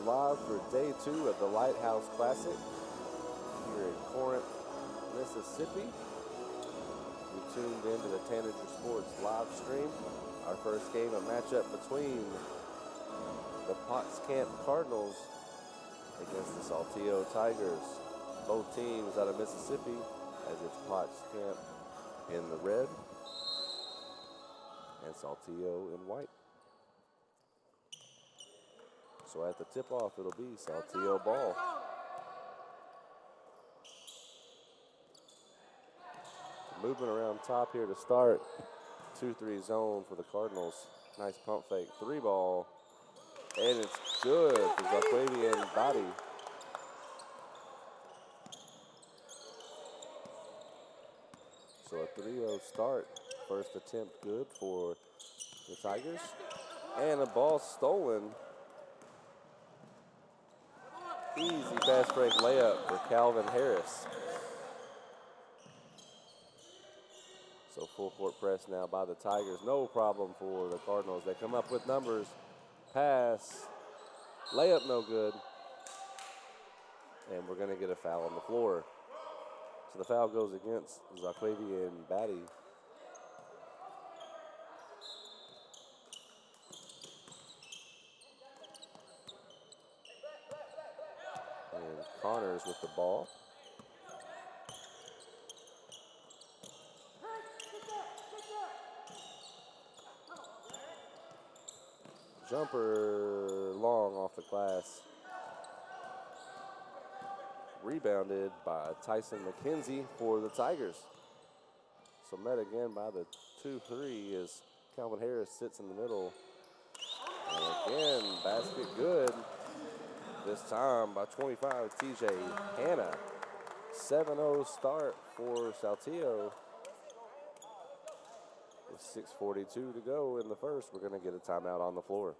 live for day 2 of the Lighthouse Classic here in Corinth, Mississippi. You tuned into the Tanager Sports live stream. Our first game, a matchup between the Potts Camp Cardinals against the Saltillo Tigers. Both teams out of Mississippi, as it's Potts Camp in the red and Saltillo in white. So at the tip-off, it'll be Saltillo ball. Movement around top here to start. 2-3 zone for the Cardinals. Nice pump fake. 3 ball. And it's good for Zaquavian Body. So a 3-0 start. First attempt good for the Tigers. And a ball stolen. Easy fast break layup for Calvin Harris. So full court press now by the Tigers. No problem for the Cardinals. They come up with numbers. Pass. Layup no good. And we're going to get a foul on the floor. So the foul goes against Zaquavian Batty. And Connors with the ball. Jumper long off the glass. Rebounded by Tyson McKenzie for the Tigers. So met again by the 2-3 as Calvin Harris sits in the middle. And again, basket good. This time by 25, TJ Hanna. 7-0 start for Saltillo. With 6:42 to go in the first, we're going to get a timeout on the floor.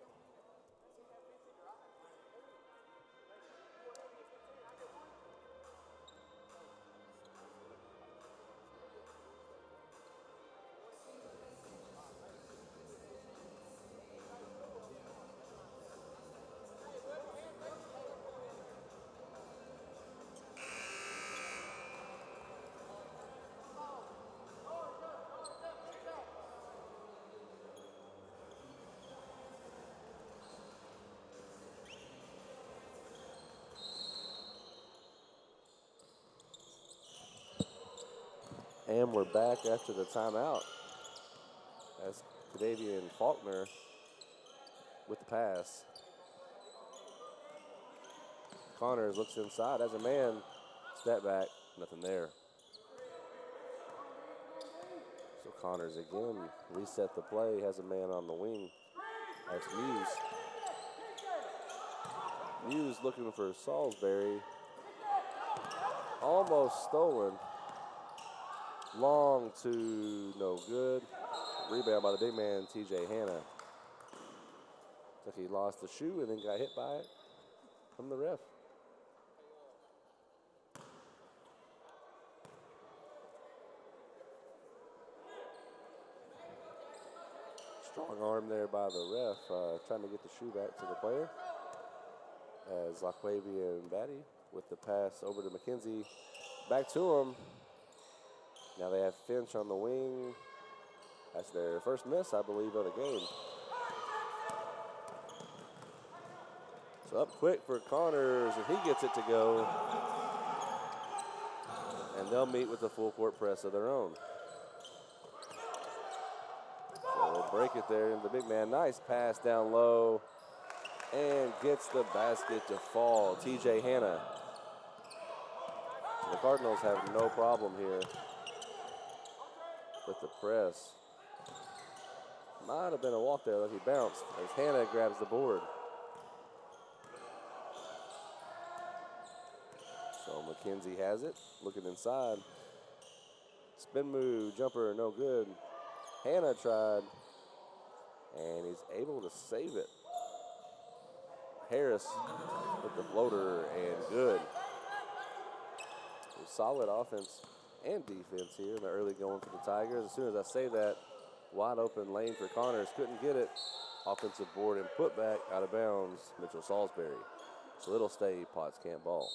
And we're back after the timeout as Cadavian Faulkner with the pass. Connors looks inside as a man. Step back, nothing there. So Connors again reset the play, has a man on the wing. That's Muse. Muse looking for Salisbury. Almost stolen. Long to no good. Rebound by the big man, TJ Hanna. Looks like he lost the shoe and then got hit by it from the ref. Strong arm there by the ref, trying to get the shoe back to the player. As Zaquavian Batty with the pass over to McKenzie. Back to him. Now they have Finch on the wing. That's their first miss, I believe, of the game. So up quick for Connors, and he gets it to go. And they'll meet with a full court press of their own. So they'll break it there, and the big man, nice pass down low. And gets the basket to fall. TJ Hanna. The Cardinals have no problem here with the press. Might have been a walk there, like he bounced as Hanna grabs the board. So McKenzie has it, looking inside. Spin move, jumper, no good. Hanna tried, and he's able to save it. Harris with the floater, and good. Solid offense and defense here in the early going for the Tigers. As soon as I say that, wide open lane for Connors, couldn't get it. Offensive board and put back out of bounds, Mitchell Salisbury. So it'll stay Potts Camp ball.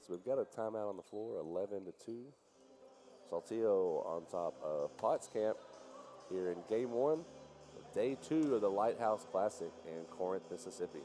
So we've got a timeout on the floor, 11-2. Saltillo on top of Potts Camp here in game 1 of day 2 of the Lighthouse Classic in Corinth, Mississippi.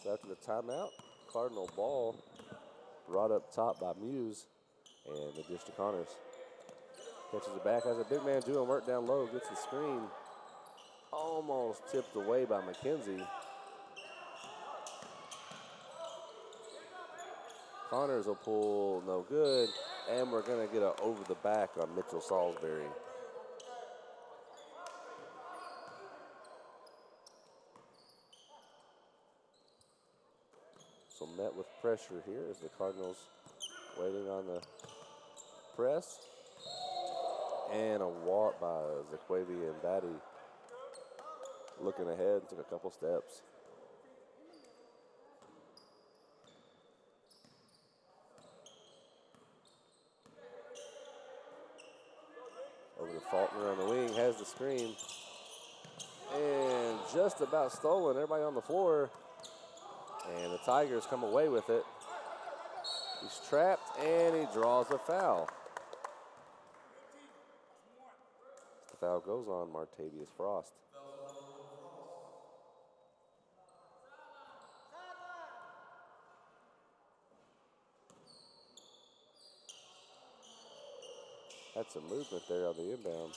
So after the timeout, Cardinal ball brought up top by Muse, and the dish to Connors. Catches it back, has a big man doing work down low, gets the screen. Almost tipped away by McKenzie. Connors will pull, no good, and we're gonna get an over the back on Mitchell Salisbury. So met with pressure here as the Cardinals waiting on the press. And a walk by Zaquavi and Batty. Looking ahead, took a couple steps. Over to Faulkner on the wing, has the screen. And just about stolen, everybody on the floor. And the Tigers come away with it. He's trapped and he draws a foul. The foul goes on Martavius Frost. Had some movement there on the inbound.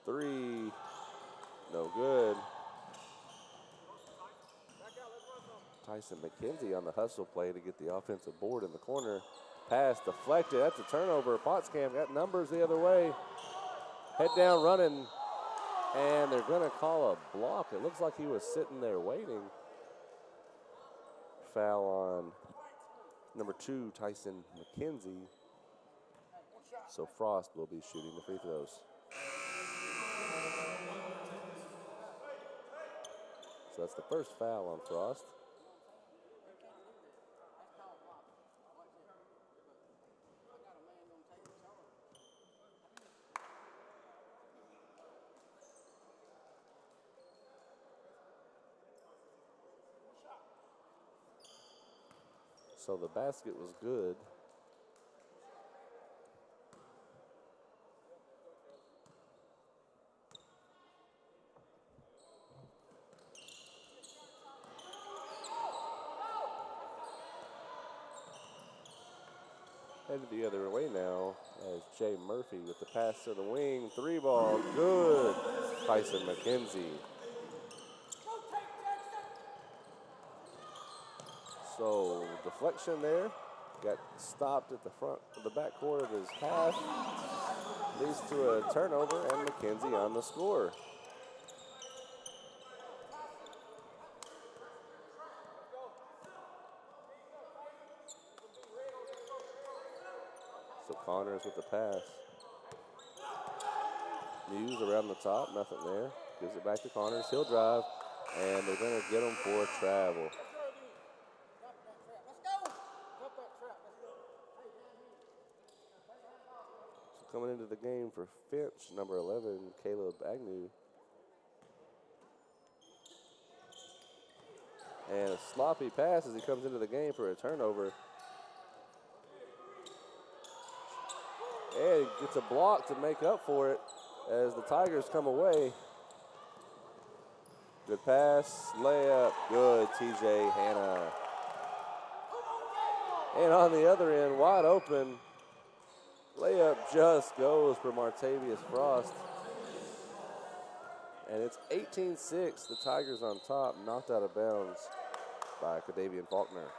3, no good. Tyson McKenzie on the hustle play to get the offensive board in the corner. Pass deflected, that's a turnover. Pottscamp got numbers the other way. Head down running, and they're gonna call a block. It looks like he was sitting there waiting. Foul on number 2, Tyson McKenzie. So Frost will be shooting the free throws. So that's the first foul on Frost. So the basket was good. Headed the other way now as Jay Murphy with the pass to the wing. 3 ball, good. Tyson McKenzie. So deflection there. Got stopped at the front of the backcourt of his half. Leads to a turnover and McKenzie on the score. So Connors with the pass. Muse around the top, nothing there. Gives it back to Connors. He'll drive, and they're going to get him for a travel. So coming into the game for Finch, number 11, Caleb Agnew. And a sloppy pass as he comes into the game for a turnover. And he gets a block to make up for it as the Tigers come away. Good pass, layup, good, TJ Hanna. And on the other end, wide open, layup just goes for Martavius Frost. And it's 18-6, the Tigers on top, knocked out of bounds by Kadavian Faulkner.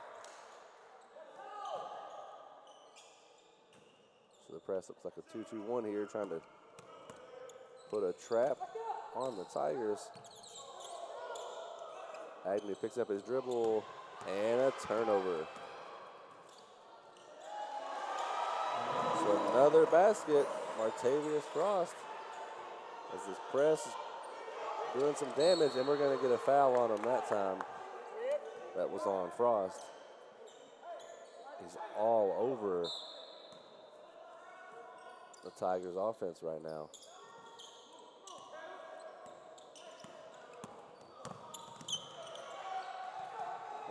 So the press looks like a 2-2-1 here, trying to put a trap on the Tigers. Agnew picks up his dribble and a turnover. So another basket, Martavius Frost, as this press is doing some damage, and we're going to get a foul on him that time. That was on Frost. He's all over the Tigers' offense right now.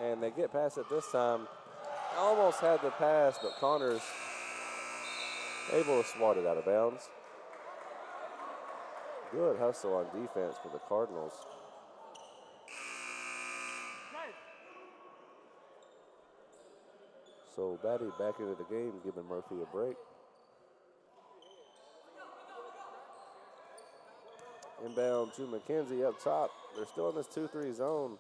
And they get past it this time. Almost had the pass, but Connors able to swat it out of bounds. Good hustle on defense for the Cardinals. So Batty back into the game, giving Murphy a break. Inbound to McKenzie up top. They're still in this 2-3 zone.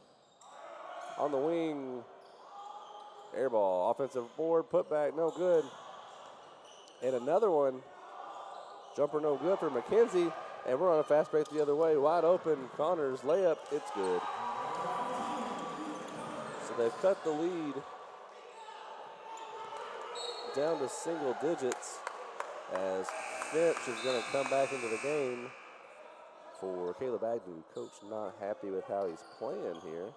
On the wing, air ball, offensive board, put back, no good. And another one, jumper no good for McKenzie. And we're on a fast break the other way. Wide open, Connors layup, it's good. So they've cut the lead down to single digits as Finch is going to come back into the game for Caleb Agnew. Coach not happy with how he's playing here.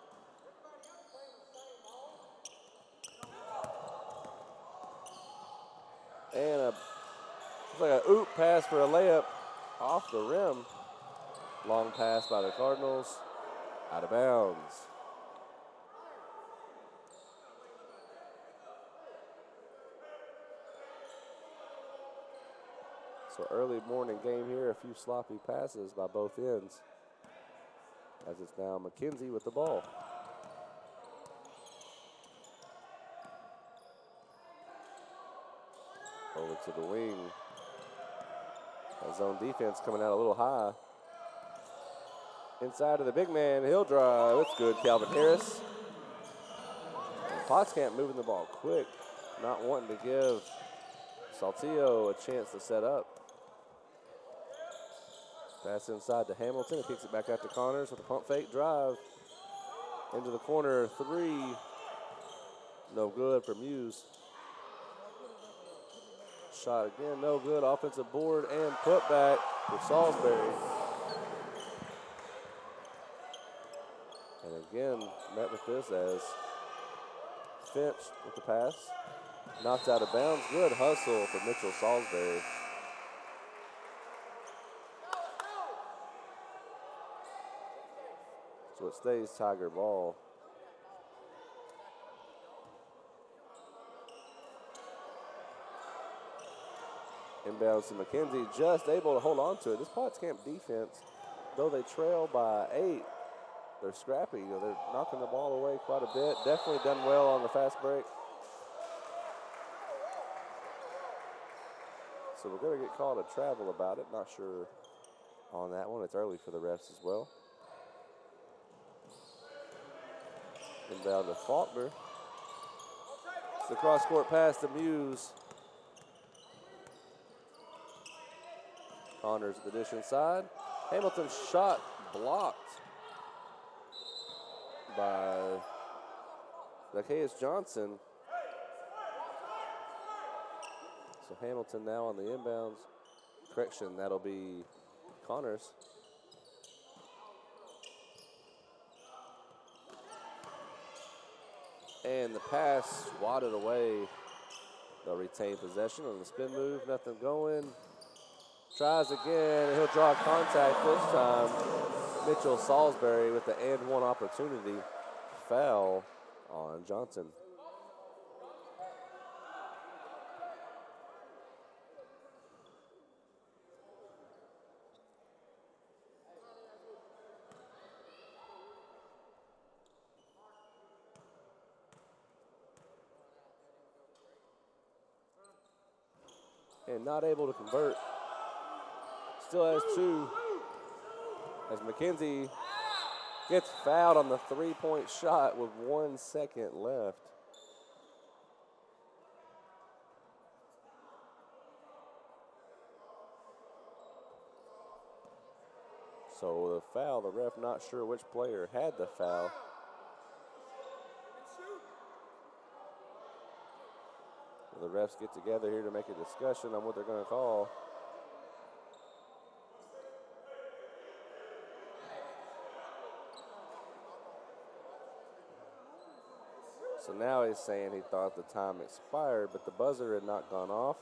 And looks like a oop pass for a layup off the rim. Long pass by the Cardinals, out of bounds. So early morning game here, a few sloppy passes by both ends. As it's now McKenzie with the ball. Over to the wing. That zone defense coming out a little high. Inside of the big man, he'll drive. It's good, Calvin Harris. And Potskamp moving the ball quick, not wanting to give Saltillo a chance to set up. Pass inside to Hamilton. He kicks it back out to Connors with a pump fake drive. Into the corner, three. No good for Muse. Shot again, no good. Offensive board and putback for Salisbury. And again, met with this as Finch with the pass. Knocked out of bounds. Good hustle for Mitchell Salisbury. So it stays Tiger ball. Inbounds to McKenzie, just able to hold on to it. This Potskamp defense, though they trail by 8, they're scrappy. They're knocking the ball away quite a bit. Definitely done well on the fast break. So we're going to get called a travel about it. Not sure on that one. It's early for the refs as well. Inbound to Faulkner. It's the cross-court pass to Muse. Connors at the dish inside. Hamilton's shot blocked by Zacchaeus Johnson. So Hamilton now on the inbounds. Correction, that'll be Connors. And the pass swatted away. They'll retain possession on the spin move. Nothing going. Tries again, and he'll draw contact this time. Mitchell Salisbury with the and one opportunity. Foul on Johnson. And not able to convert. Still has 2 as McKenzie gets fouled on the three-point shot with 1 second left. So the foul, the ref not sure which player had the foul. The refs get together here to make a discussion on what they're going to call. So now he's saying he thought the time expired, but the buzzer had not gone off.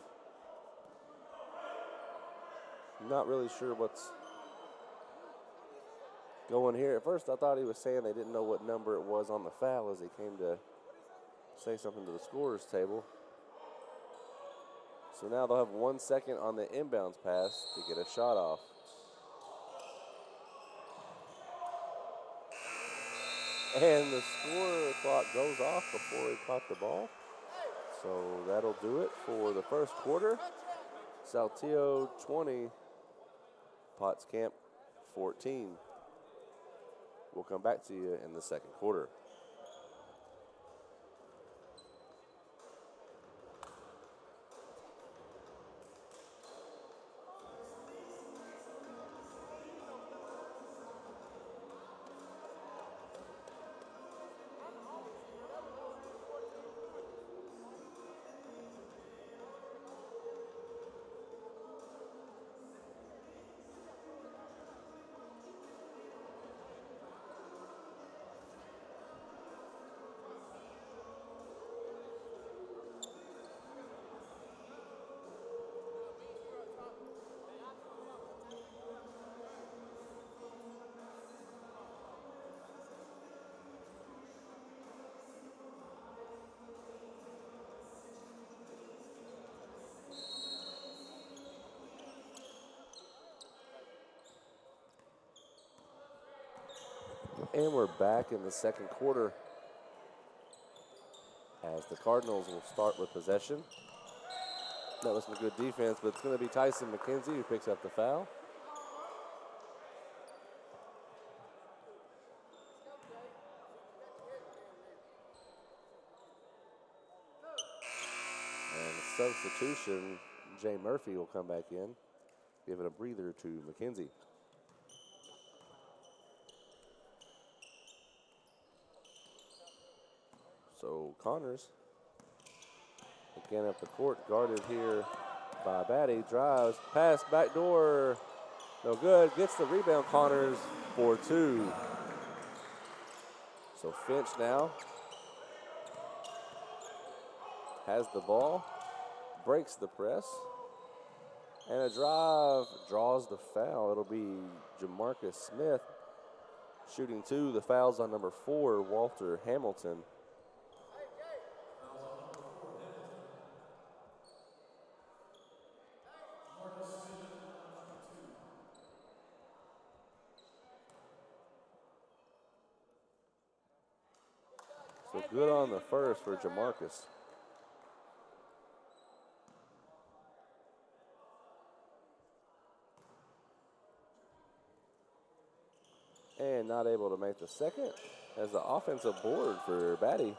Not really sure what's going here. At first, I thought he was saying they didn't know what number it was on the foul as he came to say something to the scorer's table. So now they'll have 1 second on the inbounds pass to get a shot off. And the score clock goes off before he caught the ball. So that'll do it for the first quarter. Saltillo 20, Potts Camp 14. We'll come back to you in the second quarter. And we're back in the second quarter as the Cardinals will start with possession. That was some good defense, but it's going to be Tyson McKenzie who picks up the foul. And substitution, Jay Murphy will come back in, giving a breather to McKenzie. So Connors, again up the court, guarded here by Batty, drives, pass, backdoor, no good, gets the rebound, Connors for 2. So Finch now has the ball, breaks the press, and a drive, draws the foul. It'll be Jamarcus Smith shooting 2. The foul's on number 4, Walter Hamilton. So good on the first for Jamarcus. And not able to make the second as the offensive board for Batty.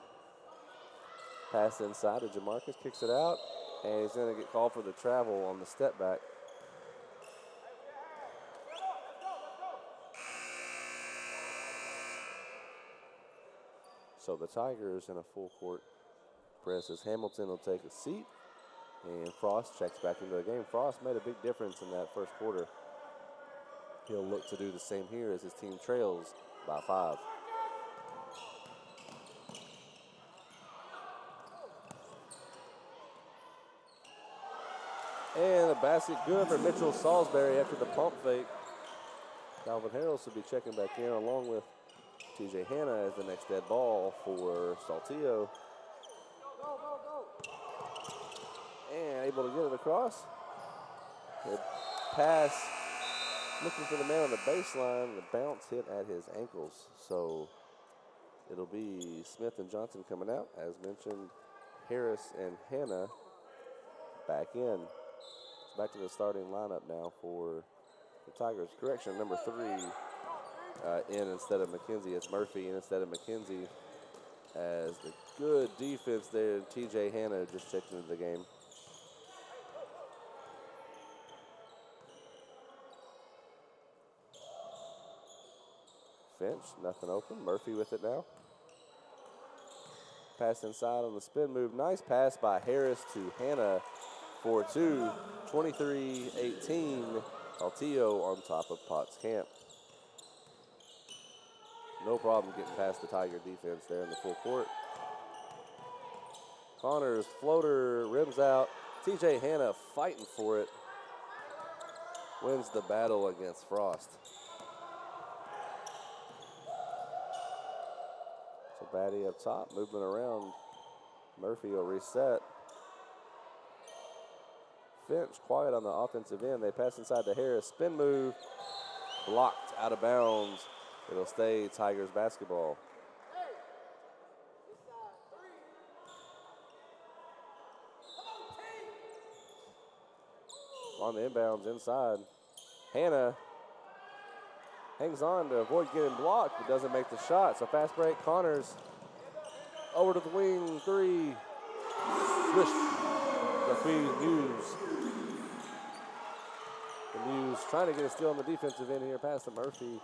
Pass inside to Jamarcus, kicks it out, and he's going to get called for the travel on the step back. So the Tigers in a full court press as Hamilton will take a seat, and Frost checks back into the game. Frost made a big difference in that first quarter. He'll look to do the same here as his team trails by 5. And the basket good for Mitchell Salisbury after the pump fake. Calvin Harrells will be checking back in along with TJ Hanna as the next dead ball for Saltillo. And able to get it across. Good pass. Looking for the man on the baseline. The bounce hit at his ankles. So it'll be Smith and Johnson coming out. As mentioned, Harris and Hanna back in. It's back to the starting lineup now for the Tigers. Correction, number 3 in instead of McKenzie. It's Murphy in instead of McKenzie. As the good defense there, TJ Hanna just checked into the game. Finch, nothing open. Murphy with it now. Pass inside on the spin move. Nice pass by Harris to Hannah for 2. 23-18. Saltillo on top of Potts Camp. No problem getting past the Tiger defense there in the full court. Connors, floater, rims out. TJ Hannah fighting for it. Wins the battle against Frost. So Batty up top, movement around. Murphy will reset. Finch quiet on the offensive end. They pass inside to Harris. Spin move. Blocked out of bounds. It'll stay Tigers basketball. On the inbounds inside. Hannah hangs on to avoid getting blocked, but doesn't make the shot. So fast break, Connors over to the wing, 3. Swish. The Muse. The Muse trying to get a steal on the defensive end here, pass to Murphy.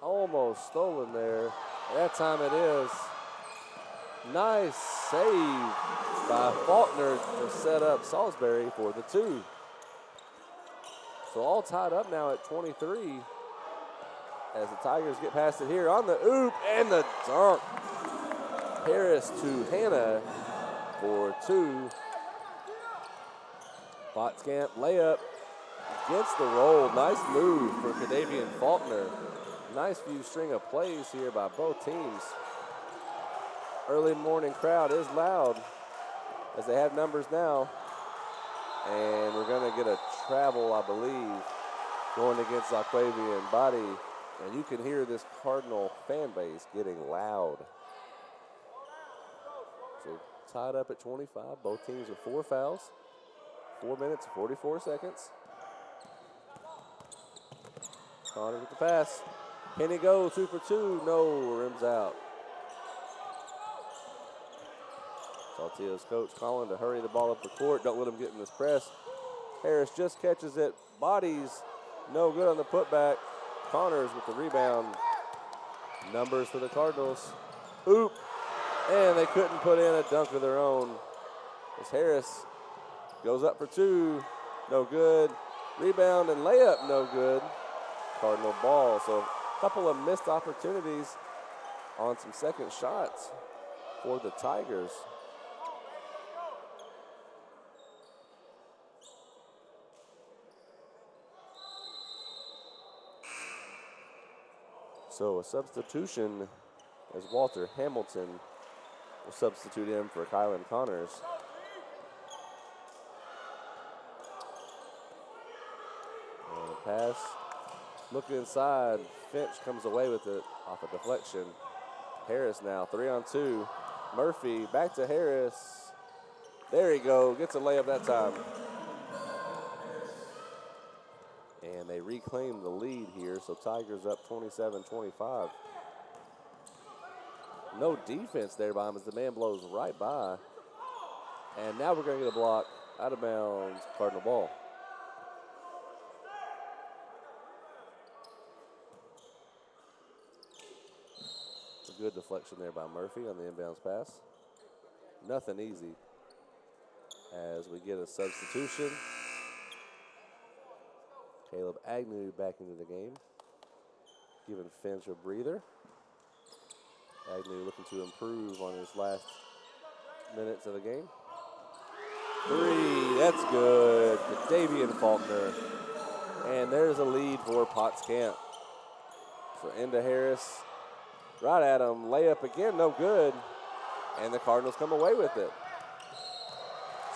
Almost stolen there. That time it is. Nice save by Faulkner to set up Salisbury for the 2. So all tied up now at 23 as the Tigers get past it here on the oop and the dunk. Harris to Hannah for 2. Pottscamp layup against the roll. Nice move for Cadavian Faulkner. Nice few string of plays here by both teams. Early morning crowd is loud as they have numbers now. And we're going to get a travel, I believe, going against Zaquavian Body. And you can hear this Cardinal fan base getting loud. So tied up at 25. Both teams with 4 fouls. 4 minutes, 44 seconds. Connors with the pass. Can he go 2 for 2? No, rims out. Saltillo's coach calling to hurry the ball up the court. Don't let him get in this press. Harris just catches it. Bodies, no good on the putback. Connors with the rebound. Numbers for the Cardinals. Oop. And they couldn't put in a dunk of their own. As Harris goes up for 2. No good. Rebound and layup, no good. Cardinal ball. So a couple of missed opportunities on some second shots for the Tigers. So a substitution as Walter Hamilton will substitute in for Kylan Connors. And a pass. Looking inside. Finch comes away with it off a deflection. Harris now 3-on-2. Murphy back to Harris. There you go. Gets a layup that time. And they reclaim the lead here, so Tigers up 27-25. No defense there by him as the man blows right by. And now we're going to get a block out of bounds, Cardinal ball. It's a good deflection there by Murphy on the inbounds pass. Nothing easy as we get a substitution. Caleb Agnew back into the game, giving Finch a breather. Agnew looking to improve on his last minutes of the game. 3, that's good. Davian Faulkner. And there's a lead for Pottscamp. So into Harris, right at him, layup again, no good. And the Cardinals come away with it.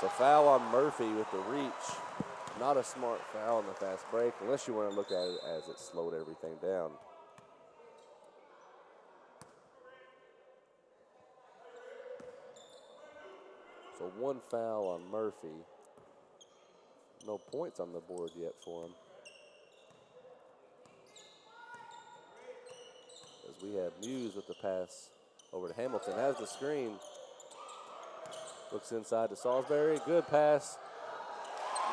So foul on Murphy with the reach. Not a smart foul on the fast break, unless you want to look at it as it slowed everything down. So 1 foul on Murphy. No points on the board yet for him. As we have Muse with the pass over to Hamilton. Has the screen. Looks inside to Salisbury. Good pass.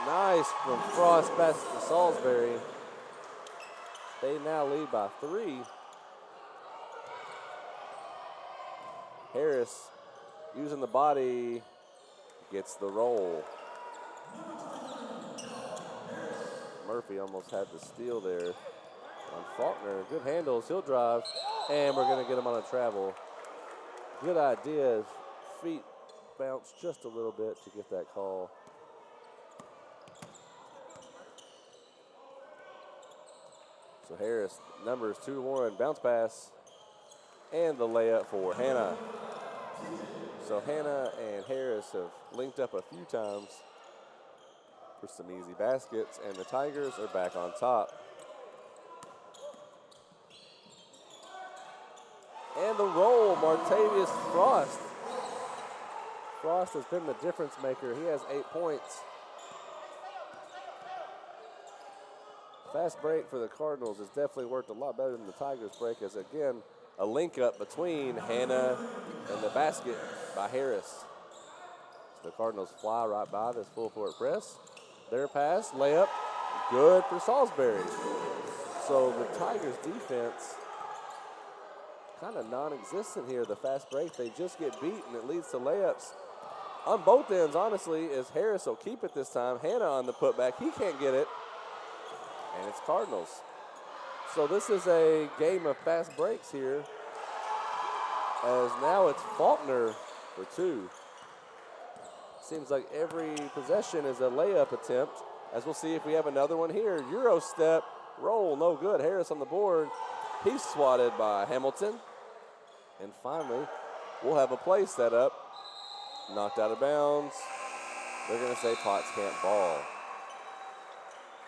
Nice from Frost pass to Salisbury. They now lead by 3. Harris using the body, gets the roll. Murphy almost had the steal there on Faulkner. Good handles, he'll drive, and we're going to get him on a travel. Good idea. His feet bounce just a little bit to get that call. So Harris, numbers 2-1, bounce pass, and the layup for Hannah. So Hannah and Harris have linked up a few times for some easy baskets, and the Tigers are back on top. And the roll, Martavius Frost. Frost has been the difference maker. He has 8 points. Fast break for the Cardinals has definitely worked a lot better than the Tigers break, as again, a link up between Hannah and the basket by Harris. So the Cardinals fly right by this full court press. Their pass, layup, good for Salisbury. So the Tigers defense kind of non-existent here. The fast break, they just get beat and it leads to layups. On both ends, honestly, is Harris will keep it this time. Hannah on the putback, he can't get it. And it's Cardinals. So this is a game of fast breaks here, as now it's Faulkner for 2. Seems like every possession is a layup attempt, as we'll see if we have another one here. Euro step, roll, no good. Harris on the board. He's swatted by Hamilton. And finally, we'll have a play set up. Knocked out of bounds. They're going to say Potts can't ball.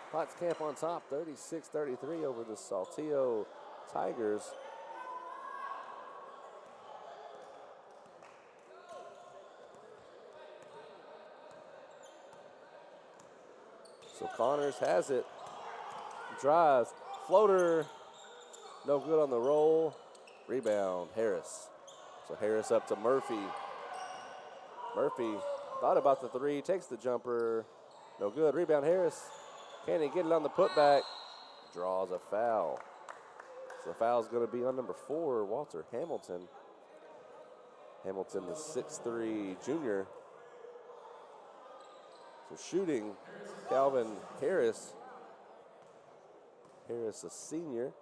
Potts Camp on top, 36-33 over the Saltillo Tigers. So Connors has it. Drives, floater, no good on the roll. Rebound, Harris. So Harris up to Murphy. Murphy thought about the 3, takes the jumper, no good. Rebound, Harris. Can he get it on the putback? Draws a foul. So the foul's going to be on number 4, Walter Hamilton. Hamilton, the 6'3" junior. So shooting, Calvin Harris. Harris, a senior.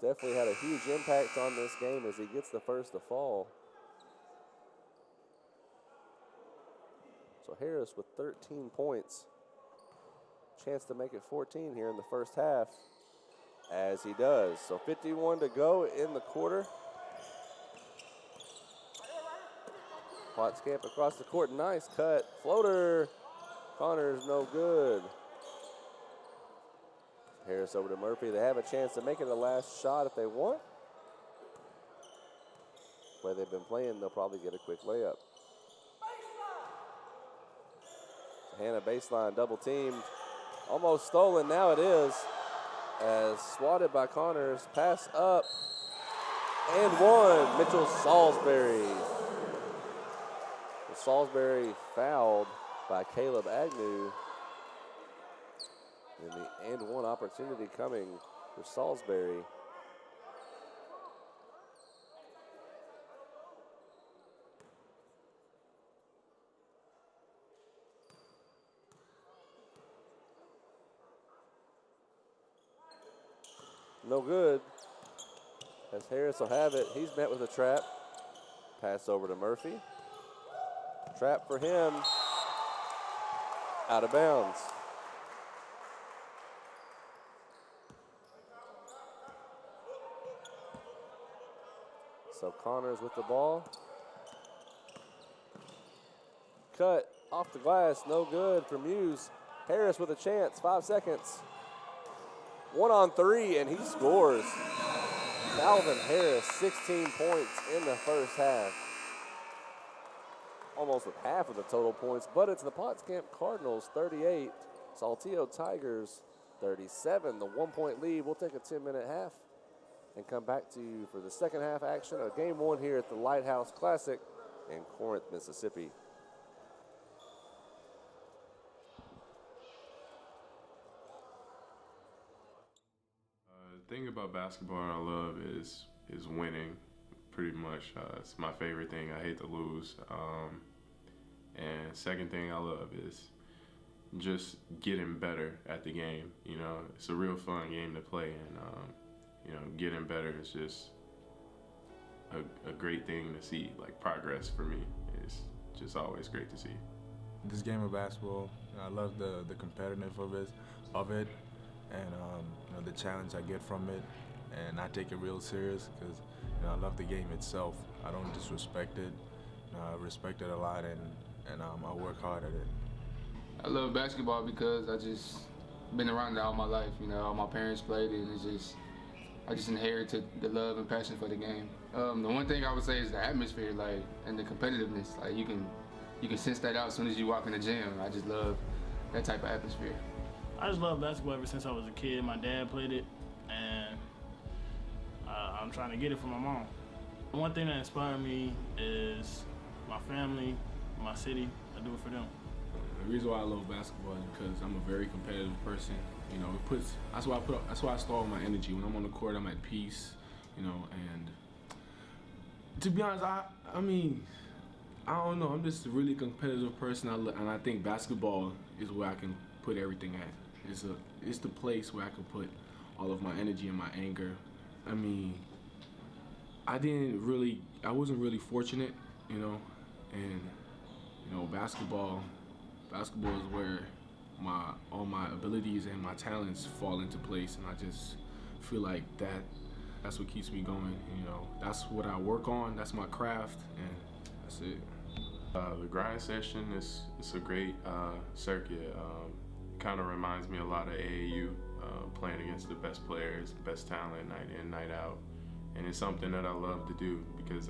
Definitely had a huge impact on this game as he gets the first to fall. So Harris with 13 points. Chance to make it 14 here in the first half, as he does. So 51 to go in the quarter. Potts Camp across the court, nice cut. Floater, Connors no good. Harris over to Murphy. They have a chance to make it a last shot if they want. The way they've been playing, they'll probably get a quick layup. Hannah baseline double teamed. Almost stolen, now it is. As swatted by Connors, pass up, and one, Mitchell Salisbury. Salisbury fouled by Caleb Agnew. And the and one opportunity coming for Salisbury. No good, as Harris will have it. He's met with a trap. Pass over to Murphy. Trap for him. Out of bounds. So Connors with the ball. Cut off the glass, no good for Muse. Harris with a chance, 5 seconds. 1-on-3, and he scores. Calvin Harris, 16 points in the first half. Almost with half of the total points, but it's the Potts Camp Cardinals, 38. Saltillo Tigers, 37. The 1-point lead. We'll take a 10-minute half and come back to you for the second half action of game 1 here at the Lighthouse Classic in Corinth, Mississippi. thing about basketball I love is winning, pretty much. It's my favorite thing. I hate to lose. And second thing I love is just getting better at the game. You know, it's a real fun game to play, and you know, getting better is just a great thing to see. Like, progress for me is just always great to see. This game of basketball, I love the competitiveness of it, and you know, the challenge I get from it, and I take it real serious because, you know, I love the game itself. I don't disrespect it. I respect it a lot, and I work hard at it. I love basketball because I just been around it all my life. You know, all my parents played it, and I just inherited the love and passion for the game. The one thing I would say is the atmosphere, like, and the competitiveness. Like, you can sense that out as soon as you walk in the gym. I just love that type of atmosphere. I just love basketball ever since I was a kid. My dad played it, and I'm trying to get it from my mom. One thing that inspired me is my family, my city. I do it for them. The reason why I love basketball is because I'm a very competitive person. You know, that's why I store my energy. When I'm on the court, I'm at peace. You know, and to be honest, I mean, I don't know. I'm just a really competitive person, and I think basketball is where I can put everything at. It's the place where I can put all of my energy and my anger. I mean, I wasn't really fortunate, you know, and you know, basketball is where all my abilities and my talents fall into place, and I just feel like that's what keeps me going. You know, that's what I work on. That's my craft, and that's it. The grind session is a great circuit. Kind of reminds me a lot of AAU, playing against the best players, best talent, night in, night out, and it's something that I love to do because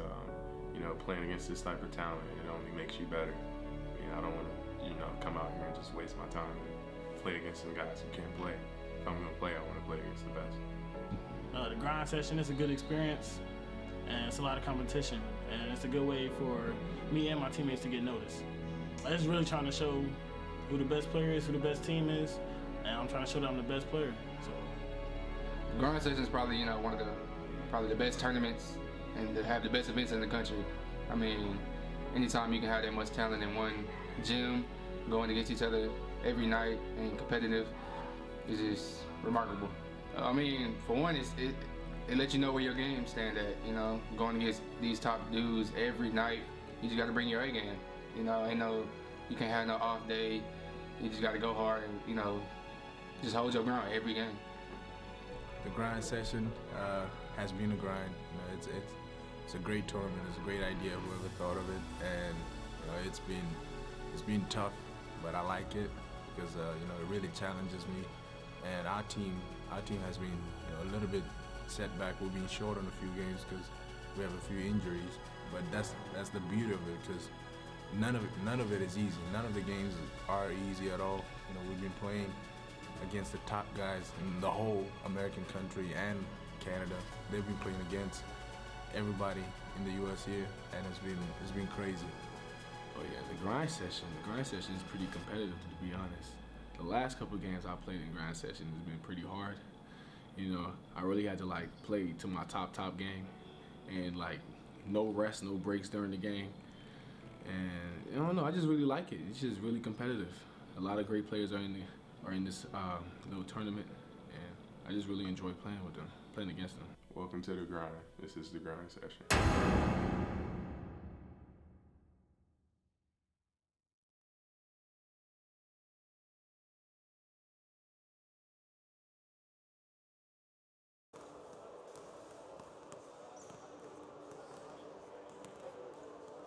you know, playing against this type of talent, it only makes you better. I mean, I don't want to, you know, come out here and just waste my time and play against some guys who can't play. If I'm gonna play, I want to play against the best. The grind session is a good experience, and it's a lot of competition, and it's a good way for me and my teammates to get noticed. I'm just really trying to show who the best player is, who the best team is, and I'm trying to show that I'm the best player. So, Grind session is probably, you know, one of the best tournaments and to have the best events in the country. I mean, anytime you can have that much talent in one gym, going against each other every night and competitive, is just remarkable. I mean, for one, it lets you know where your game stand at. You know, going against these top dudes every night, you just got to bring your A game. You know, you can't have no off day. You just got to go hard and, you know, just hold your ground every game. The grind session has been a grind. You know, it's a great tournament. It's a great idea. Whoever thought of it, and you know, it's been tough, but I like it because you know, it really challenges me. And our team has been, you know, a little bit setback. We're being short on a few games because we have a few injuries. But that's the beauty of it, because none of it is easy. None of the games are easy at all. You know, we've been playing against the top guys in the whole American country and Canada. They've been playing against everybody in the U.S. here, and it's been crazy. Oh yeah, the grind session is pretty competitive, to be honest. The last couple of games I played in grind session has been pretty hard. You know, I really had to like play to my top game, and like no rest, no breaks during the game. And I don't know, I just really like it. It's just really competitive. A lot of great players are in this little tournament, and I just really enjoy playing against them. Welcome to the grind. This is the grind session.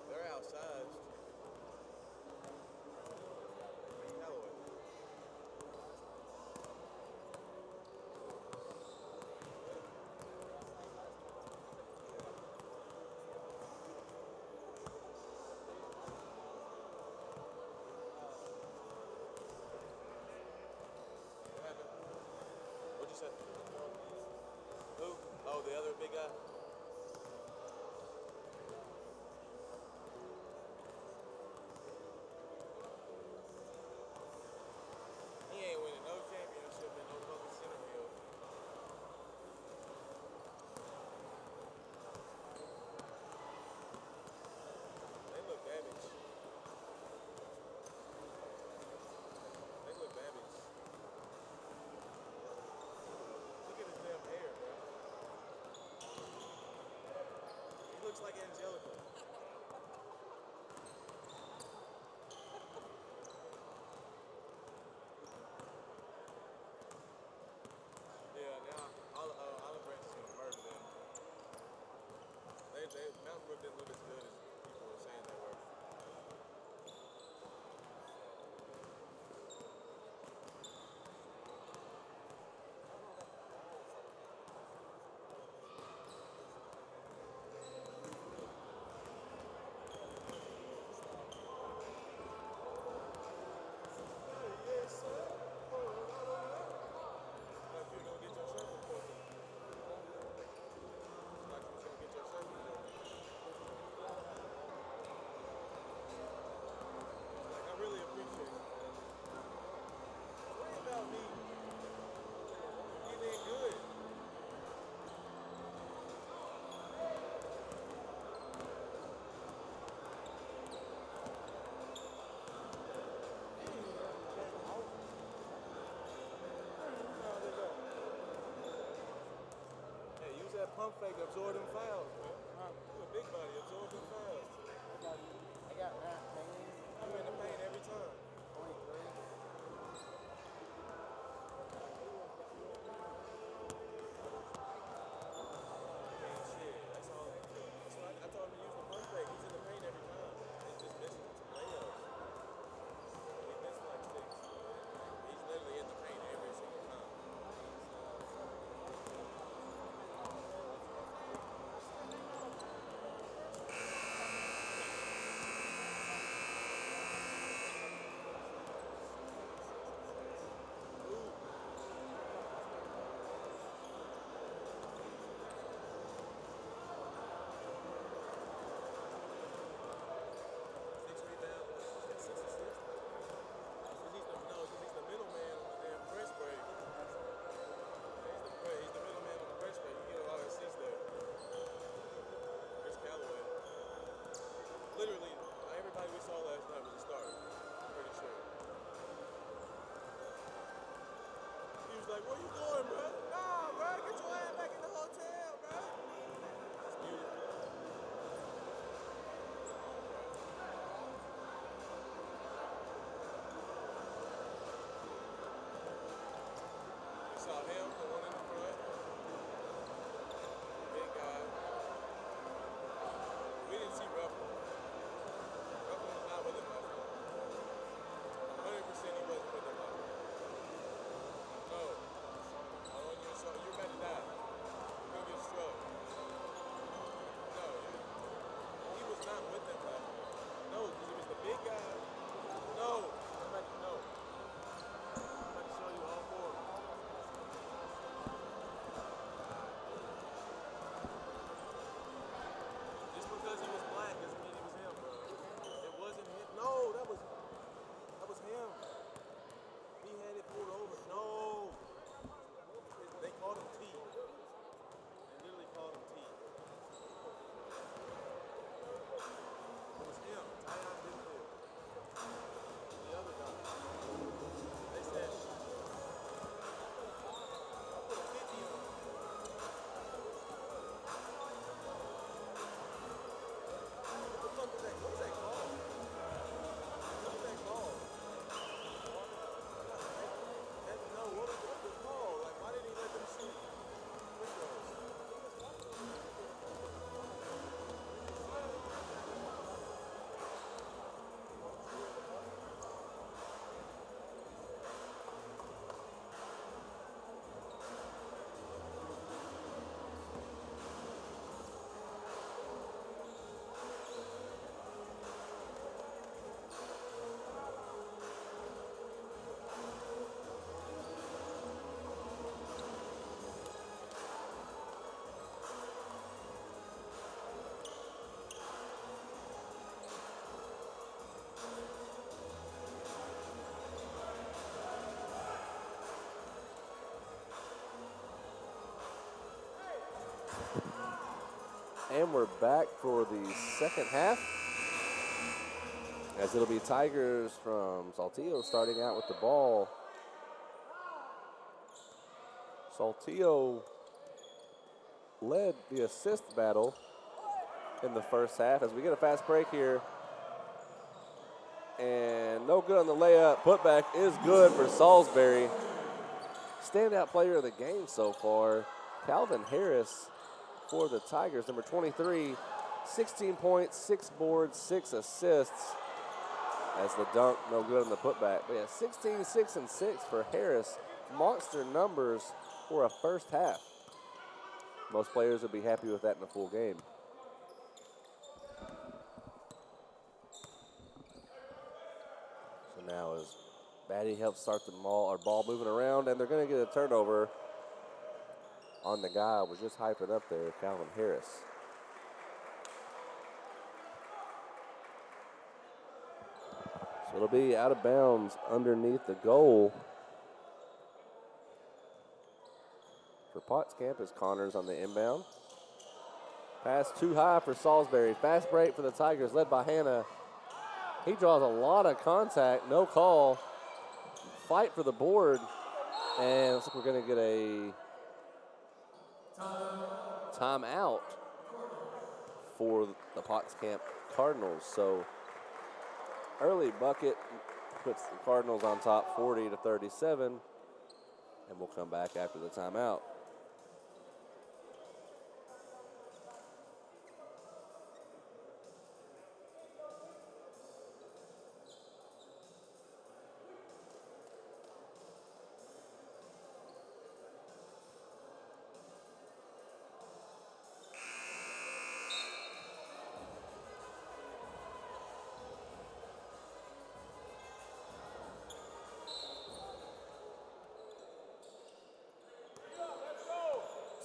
They're outsized. Callaway. like Angelica. Yeah, now Olive Branch is gonna murder them. Mountain Brook didn't look as good as people were saying they were. I really appreciate it. Worry about me. You did good. Hey, use that pump fake to absorb them fouls, man. You a big body, absorb them fouls. I got that pain. I'm in the paint every time. 23. Shit, that's all. That's why I told him to use the pump fake. He's in the paint every time. He's just missing some layups. He missed like 6. He's literally in the paint every single time. Literally, everybody we saw last night was a starter. I'm pretty sure. He was like, "Where you going, bro? Nah, bro, get your ass back in the hotel, bro." That's beautiful. You saw him, the one in the front. Big guy. We didn't see Ruffin. Ruffin was not with him last night. 100% he wasn't with him last night. No. On your soul. You're about to die. You're going to get struck. No. He was not with them last night. No, because he was the big guy. No. No. I'm about to show you all 4 of them. Just because he was black doesn't mean he was him, bro. It wasn't him. No, that was him. He had it pulled over. No. They called him T. They literally called him T. It was him. Tyon Dinfield. The other guy. They said, I put a 50 on him. What the fuck was that? What was that called? What was that called? No, what was it called? Like, why didn't he let them shoot free throws? And we're back for the second half, as it'll be Tigers from Saltillo starting out with the ball. Saltillo led the assist battle in the first half as we get a fast break here. And no good on the layup. Putback is good for Salisbury. Standout player of the game so far, Calvin Harris for the Tigers, number 23. 16 points, 6 boards, 6 assists. As the dunk, no good on the putback. But yeah, 16, 6, and 6 for Harris. Monster numbers for a first half. Most players would be happy with that in a full game. So now as Batty helps start the ball moving around, and they're going to get a turnover on the guy who was just hyping up there, Calvin Harris. So it'll be out of bounds underneath the goal for Potts Campus. Connors on the inbound. Pass too high for Salisbury. Fast break for the Tigers, led by Hanna. He draws a lot of contact, no call. Fight for the board, and looks like we're going to get a timeout for the Potts Camp Cardinals. So early bucket puts the Cardinals on top 40-37, and we'll come back after the timeout.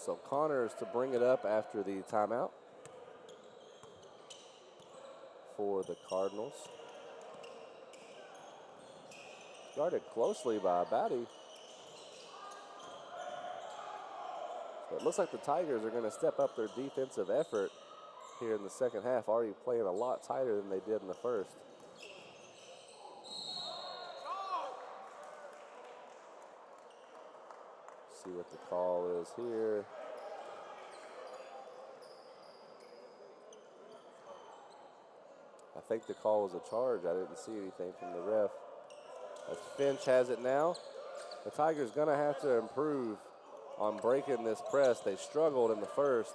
So Connors to bring it up after the timeout for the Cardinals. Guarded closely by Batty. So it looks like the Tigers are going to step up their defensive effort here in the second half, already playing a lot tighter than they did in the first. See what the call is here. I think the call was a charge. I didn't see anything from the ref. As Finch has it now, the Tigers gonna have to improve on breaking this press. They struggled in the first.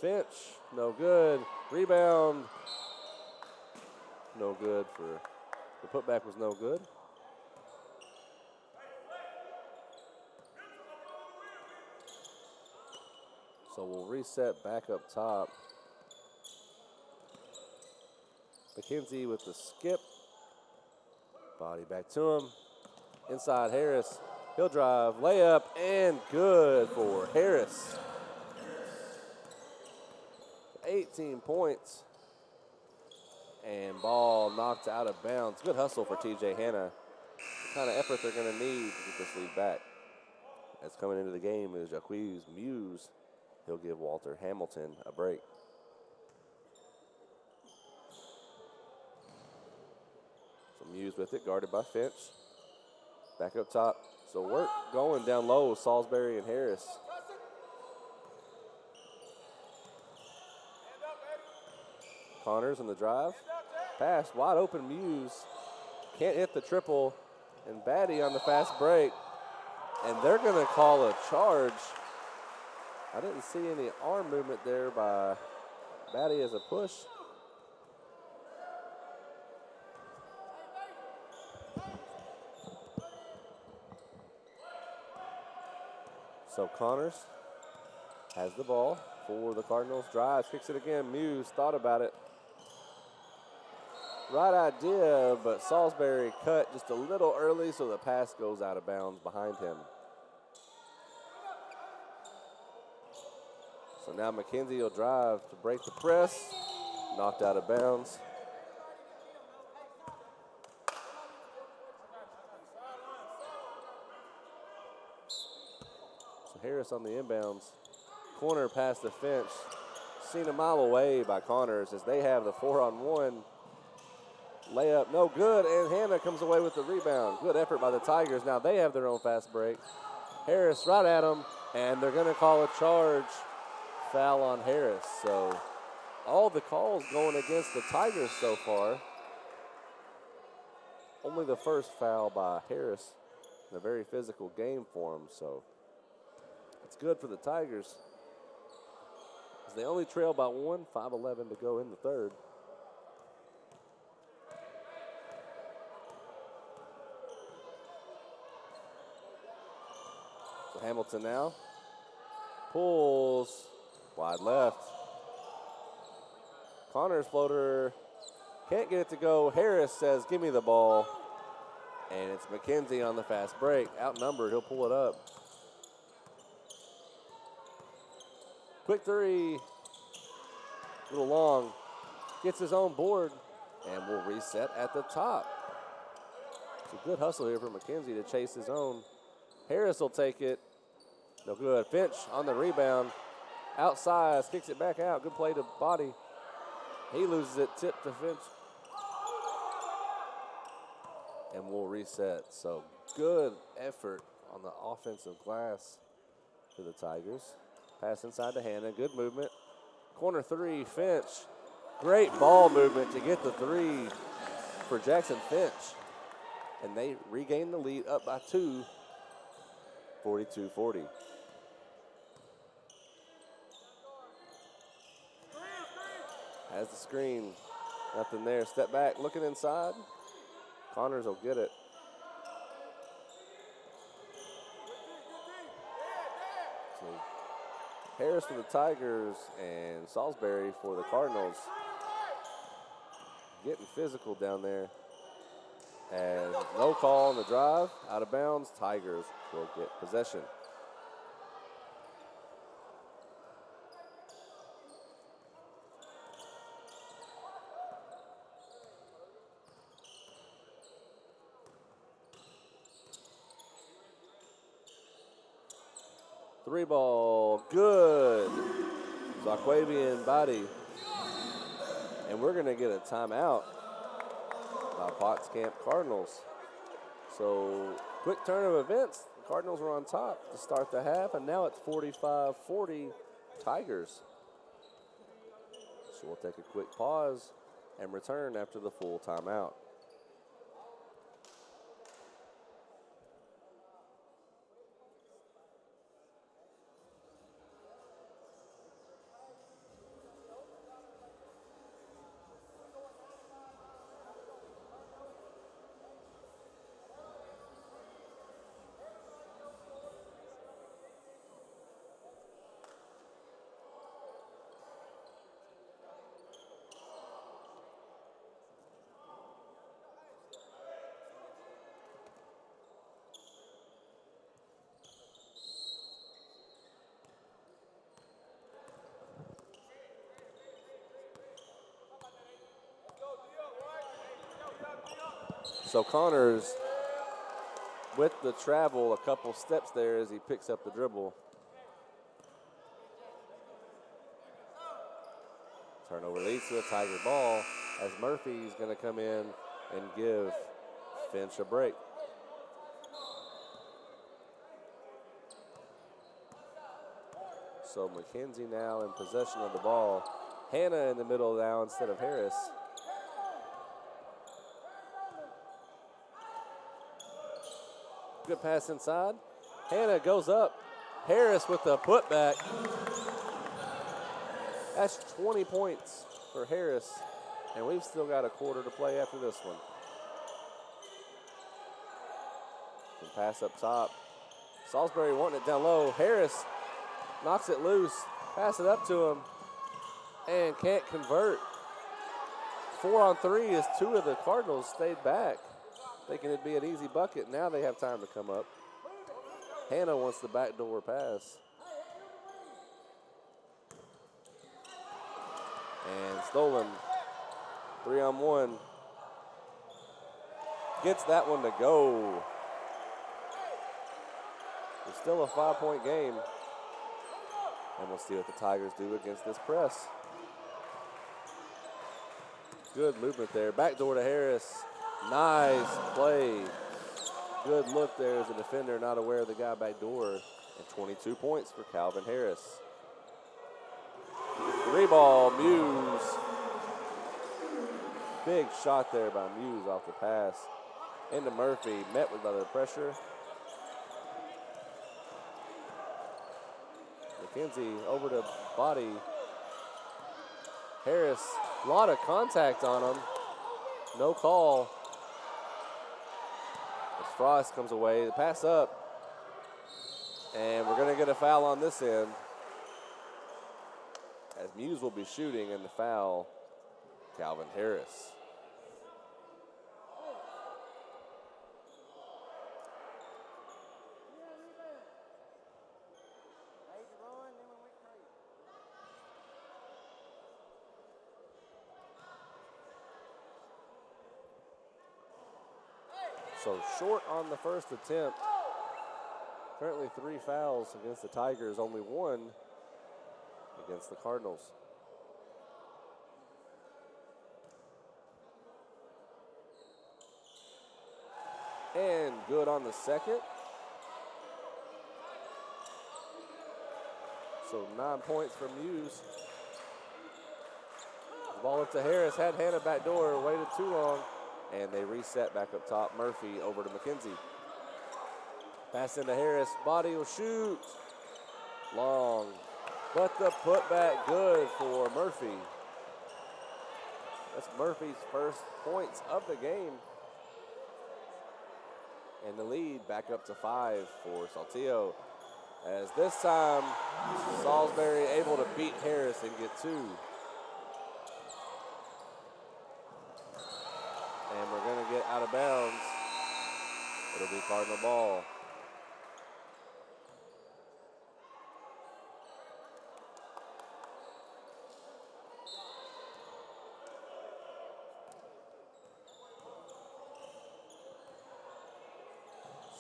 Finch, no good. Rebound, no good for, the putback was no good. So we'll reset back up top. McKenzie with the skip. Body back to him. Inside Harris. He'll drive, layup, and good for Harris. 18 points. And ball knocked out of bounds. Good hustle for TJ Hanna. The kind of effort they're going to need to get this lead back. As coming into the game is Jaquiz Muse. He'll give Walter Hamilton a break. So Muse with it, guarded by Finch. Back up top. So work going down low, Salisbury and Harris. Connors on the drive. Pass, wide open Muse. Can't hit the triple. And Batty on the fast break. And they're going to call a charge. I didn't see any arm movement there by Batty as a push. So Connors has the ball for the Cardinals. Drives, kicks it again. Muse thought about it. Right idea, but Salisbury cut just a little early, so the pass goes out of bounds behind him. So now McKenzie will drive to break the press. Knocked out of bounds. So Harris on the inbounds. Corner past the Finch. Seen a mile away by Connors as they have the 4-on-1. Layup, no good, and Hanna comes away with the rebound. Good effort by the Tigers. Now they have their own fast break. Harris right at him, and they're going to call a charge. foul on Harris. So all the calls going against the Tigers so far. Only the first foul by Harris in a very physical game for him. So it's good for the Tigers, as they only trail by one, 5:11 to go in the third. So Hamilton now pulls wide left. Connor's floater can't get it to go. Harris says, give me the ball. And it's McKenzie on the fast break. Outnumbered, he'll pull it up. Quick three. A little long. Gets his own board. And will reset at the top. It's a good hustle here for McKenzie to chase his own. Harris will take it. No good. Finch on the rebound. Outside, kicks it back out. Good play to Body. He loses it. Tip to Finch. And we'll reset. So good effort on the offensive glass for the Tigers. Pass inside to Hannah. Good movement. Corner three, Finch. Great ball movement to get the three for Jackson Finch. And they regain the lead up by 2, 42-40. Has the screen. Nothing there. Step back, looking inside. Connors will get it. So Harris for the Tigers and Salisbury for the Cardinals. Getting physical down there. And no call on the drive. Out of bounds. Tigers will get possession. Three ball, good. Zaquavian Body. And we're going to get a timeout by Potts Camp Cardinals. So quick turn of events. The Cardinals were on top to start the half, and now it's 45-40 Tigers. So we'll take a quick pause and return after the full timeout. So Connors with the travel, a couple steps there as he picks up the dribble. Turnover leads to a Tiger ball as Murphy's going to come in and give Finch a break. So McKenzie now in possession of the ball. Hannah in the middle now instead of Harris. Good pass inside. Hannah goes up. Harris with the putback. That's 20 points for Harris. And we've still got a quarter to play after this one. Can pass up top. Salisbury wanting it down low. Harris knocks it loose. Pass it up to him. And can't convert. 4 on 3 as 2 of the Cardinals stayed back, thinking it'd be an easy bucket. Now they have time to come up. Hannah wants the backdoor pass. And stolen. 3 on 1. Gets that one to go. It's still a 5-point game. And we'll see what the Tigers do against this press. Good movement there. Backdoor to Harris. Nice play. Good look there as a defender, not aware of the guy back door. And 22 points for Calvin Harris. Three ball, Muse. Big shot there by Muse off the pass. Into Murphy, met with other pressure. McKenzie over to body. Harris, a lot of contact on him. No call. As Frost comes away, the pass up. And we're gonna get a foul on this end. As Muse will be shooting and the foul, Calvin Harris. So short on the first attempt. Currently 3 fouls against the Tigers, only 1 against the Cardinals. And good on the second. So 9 points for Muse. Ball up to Harris, had Hannah back door, waited too long, and they reset back up top. Murphy over to McKenzie. Pass into Harris, body will shoot. Long, but the putback good for Murphy. That's Murphy's first points of the game. And the lead back up to 5 for Saltillo. As this time, Salisbury able to beat Harris and get 2. And we're gonna get out of bounds. It'll be Cardinal ball.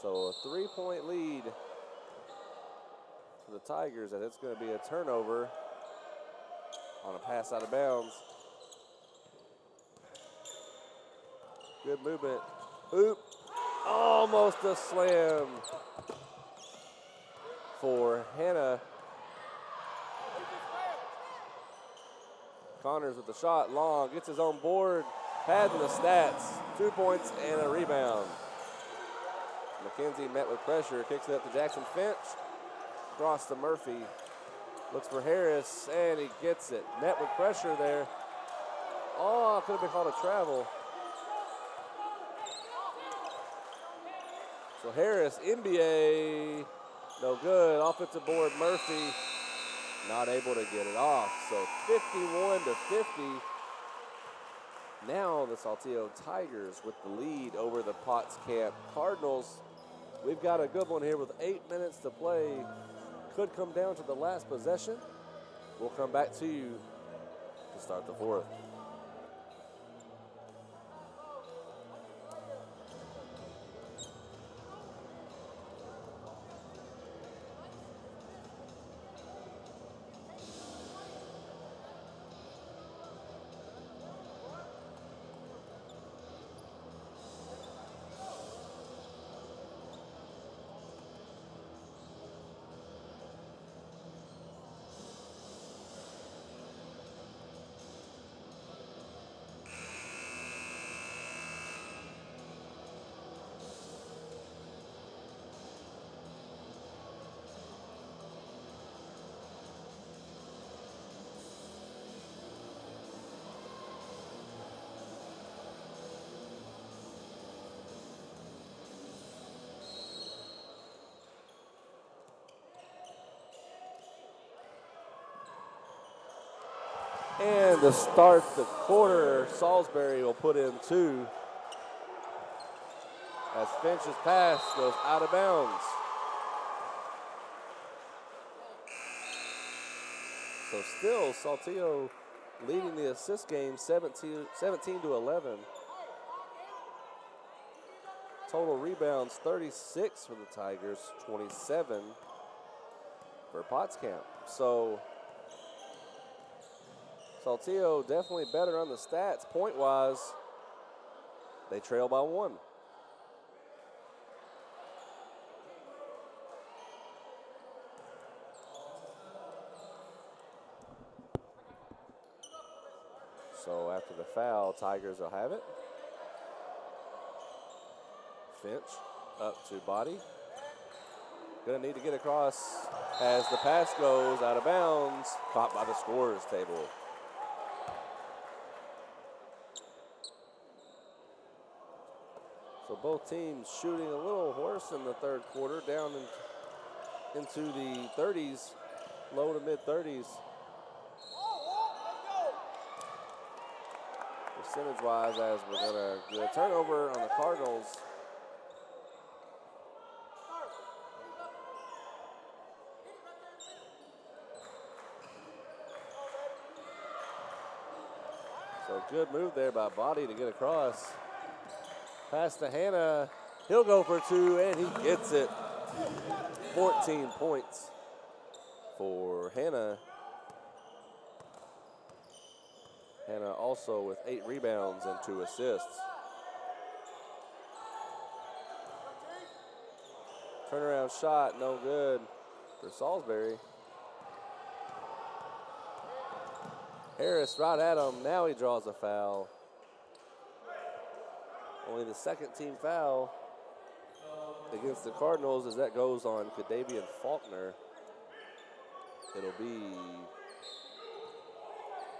So a 3-point lead for the Tigers, and it's going to be a turnover on a pass out of bounds. Good movement. Oop. Almost a slam for Hannah. Connors with the shot, long, gets his own board, padding the stats. 2 points and a rebound. McKenzie met with pressure, kicks it up to Jackson Finch. Cross to Murphy. Looks for Harris, and he gets it. Met with pressure there. Oh, could have been called a travel. So Harris, NBA, no good. Offensive board, Murphy, not able to get it off. So 51-50. Now the Saltillo Tigers with the lead over the Potts Camp Cardinals. We've got a good one here with 8 minutes to play. Could come down to the last possession. We'll come back to you to start the fourth. And to start the quarter, Salisbury will put in 2 as Finch's pass goes out of bounds. So still Saltillo leading the assist game 17-11. Total rebounds 36 for the Tigers, 27 for Potts Camp. So Saltillo definitely better on the stats. Point-wise, they trail by 1. So after the foul, Tigers will have it. Finch up to Body. Gonna need to get across as the pass goes out of bounds, caught by the scorer's table. So both teams shooting a little worse in the third quarter, down into the 30s, low to mid 30s. Percentage-wise, as we're gonna do a turnover on the Cardinals. So good move there by Body to get across. Pass to Hannah. He'll go for two, and he gets it. 14 points for Hannah. Hannah also with 8 rebounds and 2 assists. Turnaround shot, no good for Salisbury. Harris right at him. Now he draws a foul. Only the second team foul against the Cardinals as that goes on Kadavian Faulkner. It'll be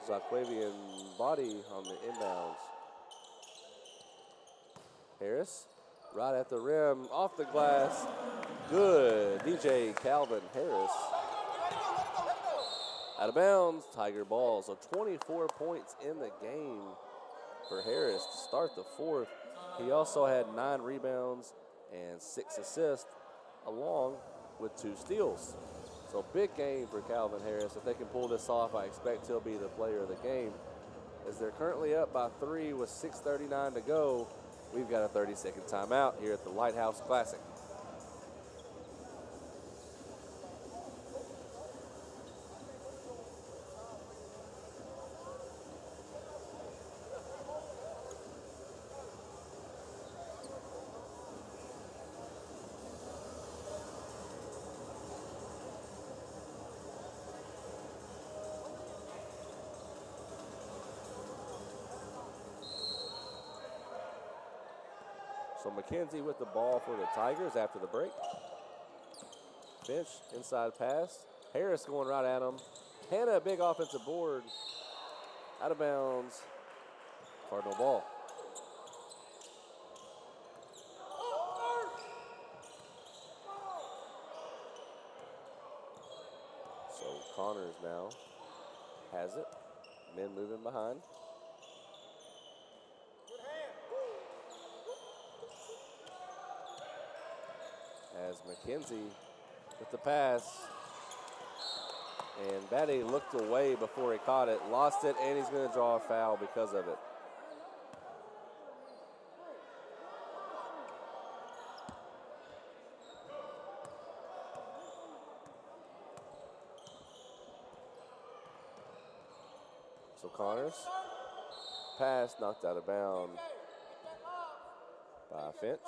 Zaquavian Body on the inbounds. Harris right at the rim, off the glass. Good. DJ Calvin Harris. Out of bounds, Tiger ball. So 24 points in the game for Harris to start the fourth. He also had 9 rebounds and 6 assists, along with 2 steals. So big game for Calvin Harris. If they can pull this off, I expect he'll be the player of the game. As they're currently up by 3 with 6:39 to go, we've got a 30-second timeout here at the Lighthouse Classic. So McKenzie with the ball for the Tigers after the break. Finch, inside pass. Harris going right at him. Hannah, big offensive board. Out of bounds. Cardinal ball. So Connors now has it. Men moving behind. As McKenzie with the pass. And Batty looked away before he caught it, lost it, and he's going to draw a foul because of it. So Connors, pass knocked out of bounds by Finch.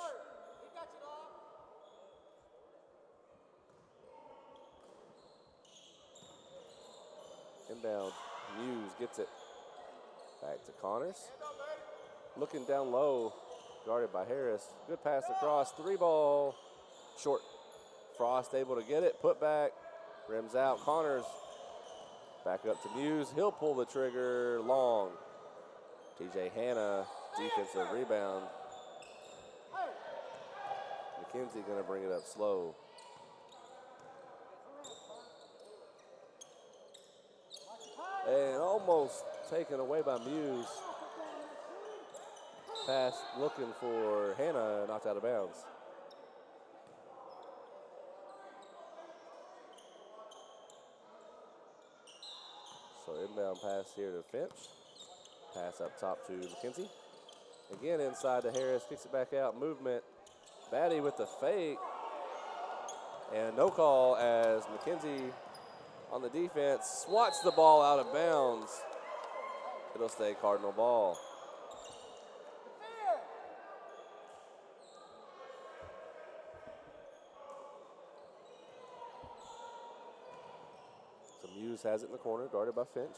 Inbound, Muse gets it back to Connors. Looking down low, guarded by Harris. Good pass across, 3-ball, short. Frost able to get it, put back, rims out. Connors back up to Muse. He'll pull the trigger long. TJ Hannah, defensive rebound. McKenzie gonna bring it up slow. And almost taken away by Muse. Pass looking for Hannah, knocked out of bounds. So inbound pass here to Finch. Pass up top to McKenzie. Again inside to Harris, kicks it back out, movement. Batty with the fake. And no call as McKenzie on the defense, swats the ball out of bounds. It'll stay Cardinal ball. So Muse has it in the corner, guarded by Finch.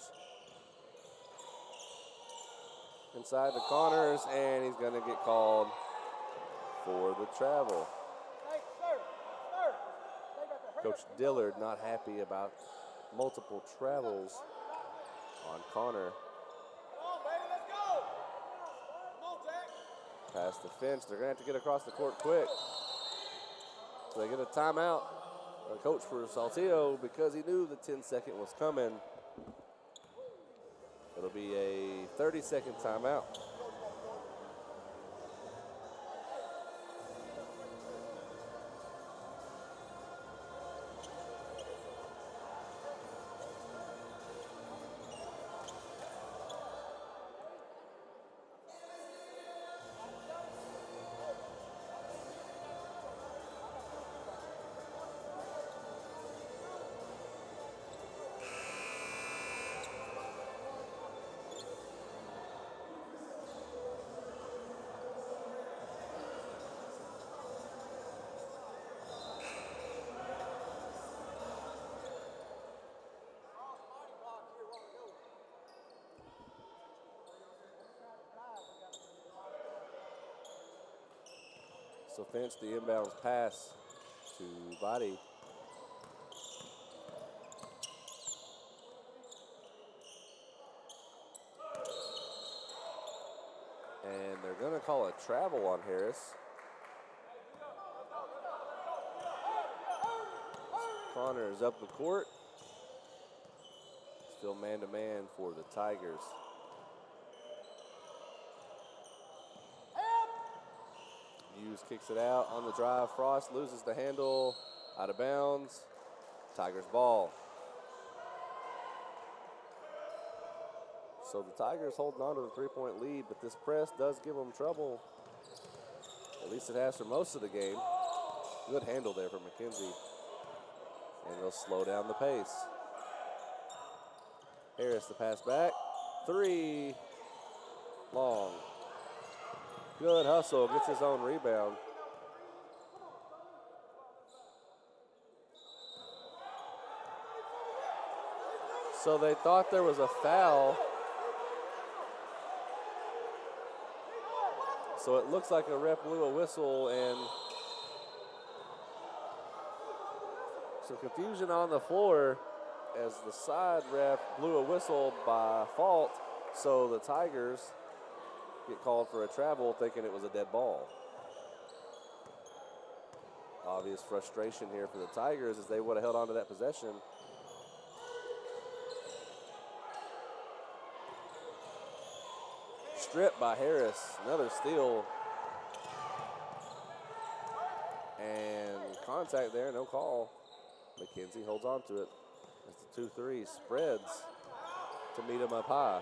Inside the Connors, and he's going to get called for the travel. Coach Dillard not happy about multiple travels on Connor. Past the Finch, they're going to have to get across the court quick. So they get a timeout. A coach for Saltillo, because he knew the 10-second was coming. It'll be a 30-second timeout. So Finch, the inbounds pass to Body. And they're going to call a travel on Harris. Connor is up the court. Still man-to-man for the Tigers. Hughes kicks it out on the drive. Frost loses the handle, out of bounds. Tigers ball. So the Tigers holding on to the three-point lead, but this press does give them trouble. At least it has for most of the game. Good handle there for McKenzie. And they'll slow down the pace. Harris the pass back. Three. Long. Good hustle, gets his own rebound. So they thought there was a foul. So it looks like a ref blew a whistle, and some confusion on the floor as the side ref blew a whistle by fault. So the Tigers get called for a travel, thinking it was a dead ball. Obvious frustration here for the Tigers as they would have held on to that possession. Stripped by Harris, another steal. And contact there, no call. McKenzie holds on to it. That's the 2-3, spreads to meet him up high.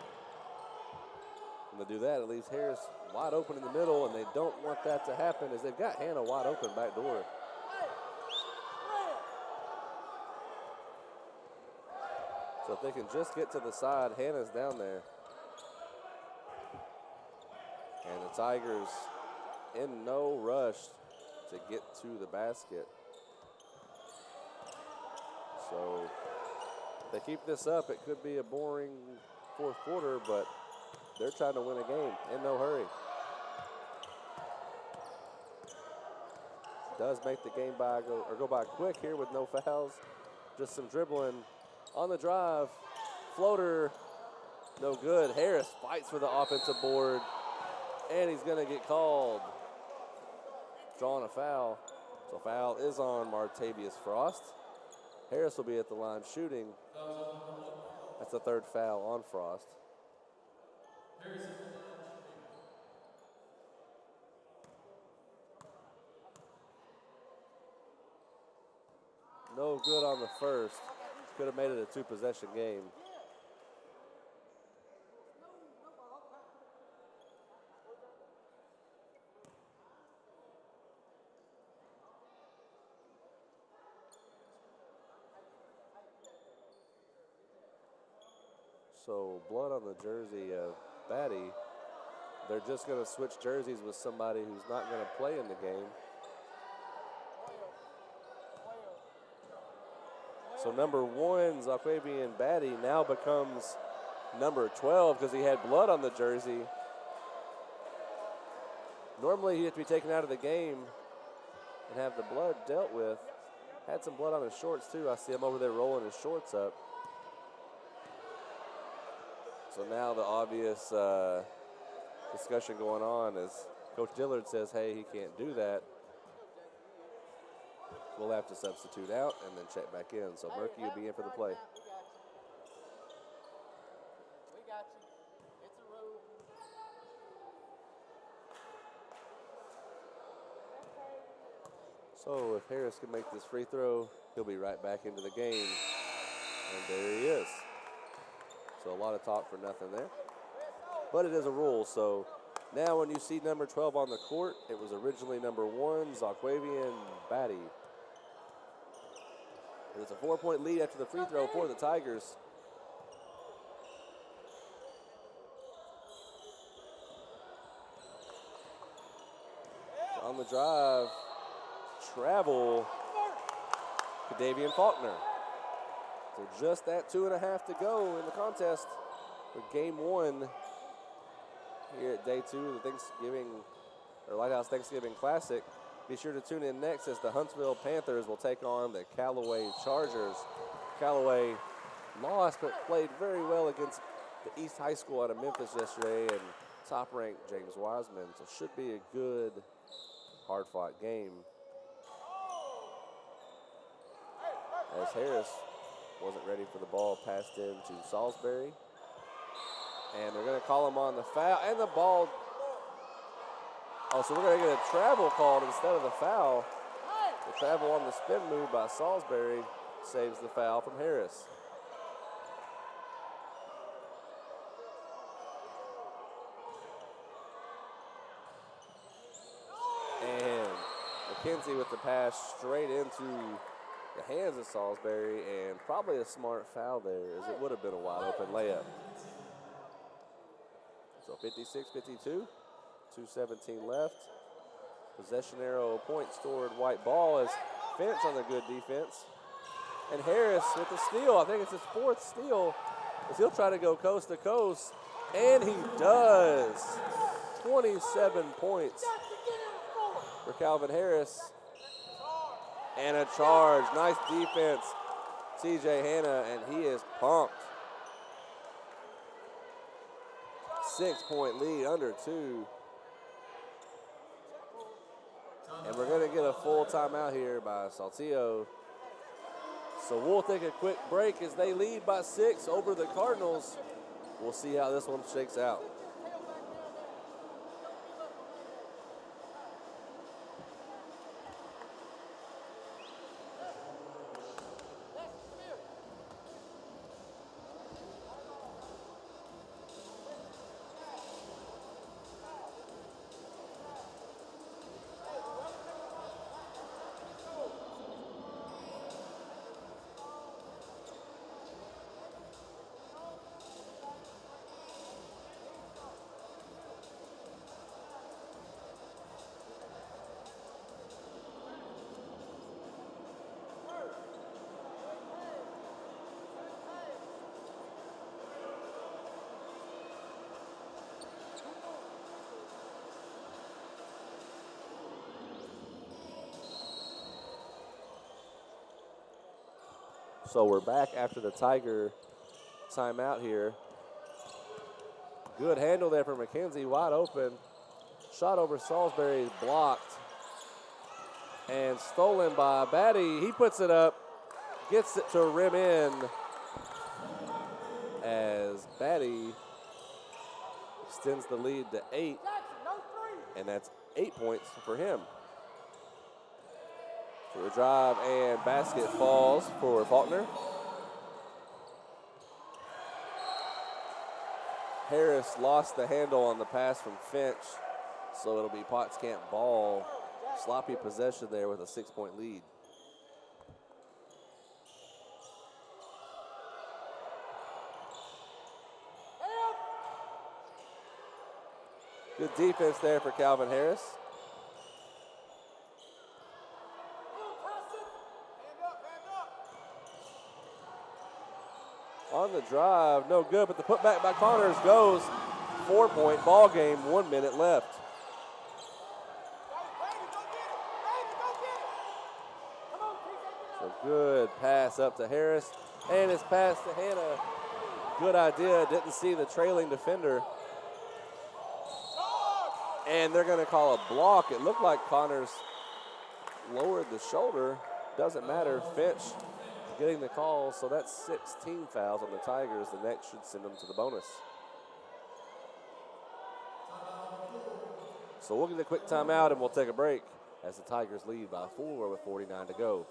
When they do that, it leaves Harris wide open in the middle, and they don't want that to happen as they've got Hannah wide open back door. So if they can just get to the side, Hannah's down there. And the Tigers in no rush to get to the basket. So if they keep this up, it could be a boring fourth quarter, but they're trying to win a game in no hurry. Does make the game go by quick here with no fouls. Just some dribbling on the drive. Floater, no good. Harris fights for the offensive board, and he's going to get called. Drawing a foul. So foul is on Martavius Frost. Harris will be at the line shooting. That's the third foul on Frost. No good on the first. Could have made it a two-possession game. So blood on the jersey of Batty. They're just going to switch jerseys with somebody who's not going to play in the game. So number 1, Zaquavian Batty, now becomes number 12 because he had blood on the jersey. Normally he'd have to be taken out of the game and have the blood dealt with. Had some blood on his shorts too. I see him over there rolling his shorts up. So now the obvious discussion going on is Coach Dillard says, hey, he can't do that. We'll have to substitute out and then check back in. So Murphy will be in for the play. We got you. It's a rule. So if Harris can make this free throw, he'll be right back into the game. And there he is. So a lot of talk for nothing there. But it is a rule, so now when you see number 12 on the court, it was originally number 1, Zaquavian Batty. And it's a 4-point lead after the free throw for the Tigers. On the drive, travel, Kadavian Faulkner. So just that 2.5 to go in the contest for game 1 here at day 2 of the Thanksgiving, or Lighthouse Thanksgiving Classic. Be sure to tune in next as the Huntsville Panthers will take on the Callaway Chargers. Callaway lost but played very well against the East High School out of Memphis yesterday and top-ranked James Wiseman. So should be a good, hard-fought game. As Harris wasn't ready for the ball, passed in to Salisbury. And they're going to call him on the foul. And the ball. Oh, so we're going to get a travel called instead of the foul. The travel on the spin move by Salisbury saves the foul from Harris. And McKenzie with the pass straight into the hands of Salisbury, and probably a smart foul there, as it would have been a wide open layup. So 56-52, 2:17 left. Possession arrow, points toward white ball as Finch on the good defense. And Harris with the steal. I think it's his 4th steal, as he'll try to go coast to coast, and he does. 27 points for Calvin Harris. And a charge. Nice defense, TJ Hanna, and he is pumped. 6-point lead, under 2. And we're going to get a full timeout here by Saltillo. So we'll take a quick break as they lead by 6 over the Cardinals. We'll see how this one shakes out. So we're back after the Tiger timeout here. Good handle there for McKenzie, wide open. Shot over Salisbury, blocked. And stolen by Batty. He puts it up, gets it to rim in as Batty extends the lead to 8. And that's 8 points for him. So the drive and basket falls for Faulkner. Harris lost the handle on the pass from Finch, so it'll be Potts Camp ball. Sloppy possession there with a 6-point lead. Good defense there for Calvin Harris. On the drive, no good, but the putback by Connors goes. 4-point ball game, 1 minute left. Good pass up to Harris. And his pass to Hannah. Good idea. Didn't see the trailing defender. And they're going to call a block. It looked like Connors lowered the shoulder. Doesn't matter. Finch getting the call. So that's 16 fouls on the Tigers. The next should send them to the bonus. So we'll get a quick timeout and we'll take a break as the Tigers lead by 4 with 49 to go.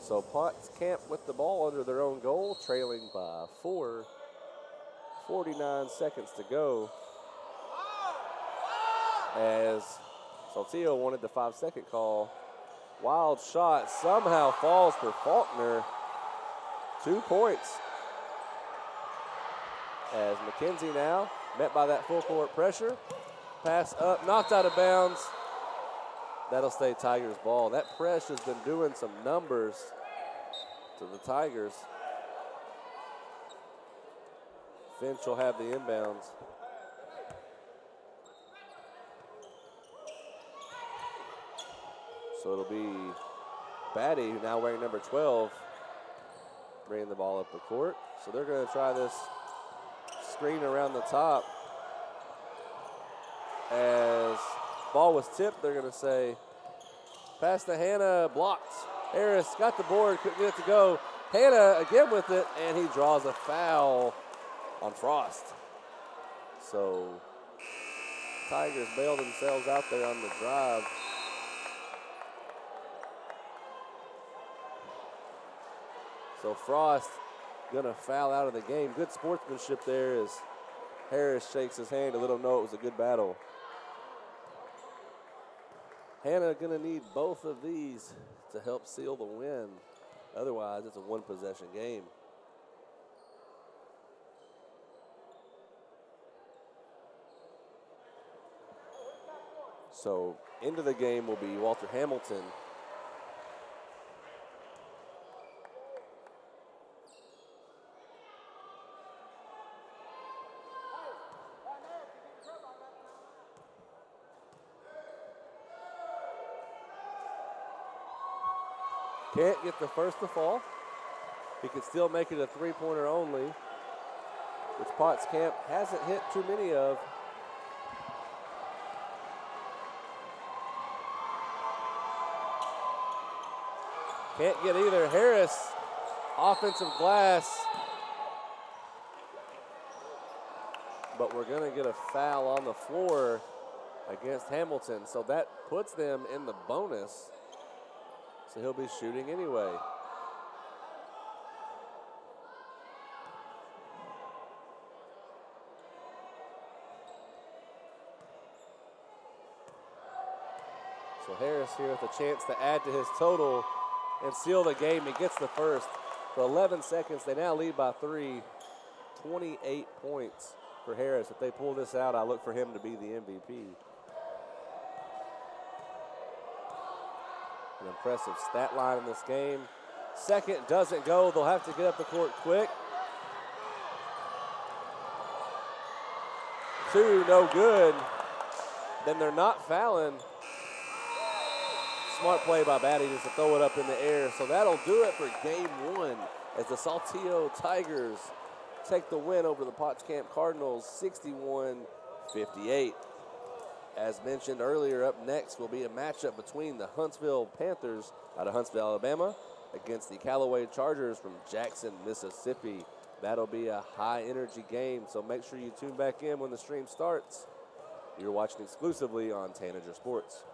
So Potts Camp with the ball under their own goal, trailing by 4. 49 seconds to go. As Saltillo wanted the 5-second call. Wild shot somehow falls for Faulkner. 2 points. As McKenzie now met by that full court pressure. Pass up, knocked out of bounds. That'll stay Tigers ball. That press has been doing some numbers to the Tigers. Finch will have the inbounds. So it'll be Batty, who now wearing number 12, bringing the ball up the court. So they're going to try this screen around the top. As ball was tipped, they're going to say, pass to Hannah, blocked. Harris got the board, couldn't get it to go. Hannah again with it, and he draws a foul on Frost. So Tigers bail themselves out there on the drive. So Frost gonna foul out of the game. Good sportsmanship there as Harris shakes his hand to let him know it was a good battle. Hannah gonna need both of these to help seal the win. Otherwise, it's a one-possession game. So into the game will be Walter Hamilton. Can't get the first to fall. He can still make it a three-pointer only, which Potts Camp hasn't hit too many of. Can't get either. Harris, offensive glass. But we're going to get a foul on the floor against Hamilton. So that puts them in the bonus. So he'll be shooting anyway. So Harris here with a chance to add to his total and seal the game. He gets the first. For 11 seconds, they now lead by 3. 28 points for Harris. If they pull this out, I look for him to be the MVP. An impressive stat line in this game. Second doesn't go. They'll have to get up the court quick. 2, no good. Then they're not fouling. Smart play by Batty just to throw it up in the air. So that'll do it for game 1 as the Saltillo Tigers take the win over the Potts Camp Cardinals 61-58. As mentioned earlier, up next will be a matchup between the Huntsville Panthers out of Huntsville, Alabama, against the Callaway Chargers from Jackson, Mississippi. That'll be a high-energy game, so make sure you tune back in when the stream starts. You're watching exclusively on Tanager Sports.